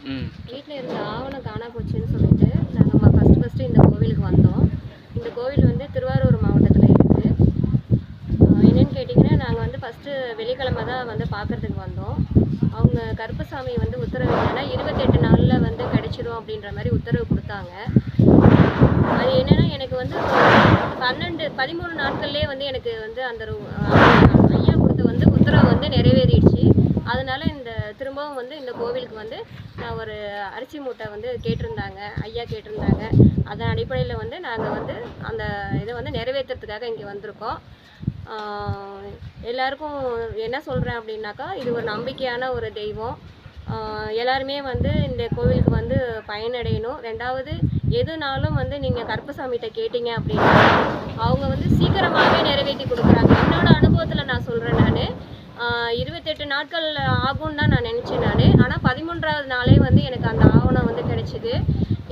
வீட்டில் இருந்த ஆவணம் காணா போச்சுன்னு சொல்லிட்டு நாங்கள் ஃபஸ்ட்டு இந்த கோவிலுக்கு வந்தோம். இந்த கோவில் வந்து திருவாரூர் மாவட்டத்தில் இருக்குது. என்னென்னு கேட்டிங்கன்னா, நாங்கள் வந்து ஃபஸ்ட்டு வெள்ளிக்கிழமை தான் வந்து பார்க்குறதுக்கு வந்தோம். அவங்க கருப்பசாமி வந்து உத்தரவு இல்லைன்னா 28 நாளில் வந்து கிடைச்சிரும் அப்படின்ற மாதிரி உத்தரவு கொடுத்தாங்க. அது என்னென்னா, எனக்கு வந்து 13 நாட்கள்லேயே வந்து எனக்கு வந்து அந்த ஐயா கொடுத்த வந்து உத்தரவு வந்து நிறைவேறிடுச்சு. அதனால இந்த திரும்பவும் வந்து இந்த கோவிலுக்கு வந்து நான் ஒரு அரிசி மூட்டை வந்து கேட்டிருந்தாங்க, ஐயா கேட்டிருந்தாங்க. அதன் அடிப்படையில் வந்து நாங்கள் வந்து அந்த இதை வந்து நிறைவேற்றுறதுக்காக இங்கே வந்திருக்கோம். எல்லாருக்கும் என்ன சொல்கிறேன் அப்படின்னாக்கா, இது ஒரு நம்பிக்கையான ஒரு தெய்வம். எல்லாருமே வந்து இந்த கோவிலுக்கு வந்து பயனடையணும். ரெண்டாவது, எதுனாலும் வந்து நீங்கள் கருப்பசாமிகிட்ட கேட்டீங்க அப்படின்னா அவங்க வந்து சீக்கிரமாகவே நிறைவேற்றி கொடுக்குறாங்க. என்னோடய அனுபவத்தில் நான் சொல்கிறேன். நான் 28 நாட்கள் ஆகும்னு தான் நான் நினச்சேன். ஆனால் 13வது நாளே வந்து எனக்கு அந்த ஆவணம் வந்து கிடைச்சிது.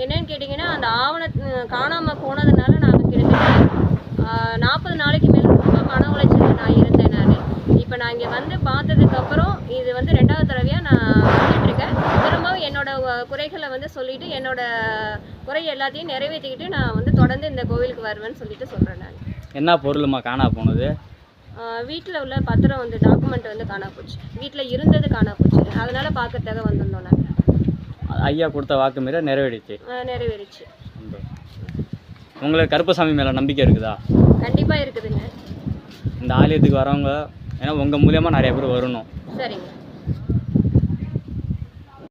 என்னன்னு கேட்டிங்கன்னா, அந்த ஆவணம் காணாமல் போனதுனால நான் கிட்டத்தட்ட 40 நாளைக்கு மேலே ரொம்ப மன உளைச்சல் நான் இருந்தேன். இப்போ நான் இங்கே வந்து பார்த்ததுக்கப்புறம் இது வந்து 2வது தடவையாக நான் வந்துட்டுருக்கேன். திரும்பவும் என்னோடய குறைகளை வந்து சொல்லிவிட்டு என்னோடய குறை எல்லாத்தையும் நிறைவேற்றிக்கிட்டு நான் வந்து தொடர்ந்து இந்த கோவிலுக்கு வருவேன்னு சொல்லிட்டு சொல்கிறேன். நான் என்ன பொருளுமா காணா போனது? வீட்டில் உள்ள பத்திரம் வந்து டாக்குமெண்ட் வந்து காணா போச்சு. வீட்டில் இருந்தது காணா போச்சு. அதனால் பார்க்கறதுக்காக வந்திருந்தோம். நாங்கள் ஐயா கொடுத்த வாக்கு மீற நிறைவேறிச்சு. நிறைவேறிச்சு. உங்களுக்கு கருப்பசாமி மேலே நம்பிக்கை இருக்குதா? கண்டிப்பாக இருக்குதுங்க. இந்த ஆலயத்துக்கு வரவங்க ஏன்னா உங்கள் மூலியமாக நிறைய பேர் வரணும். சரிங்க.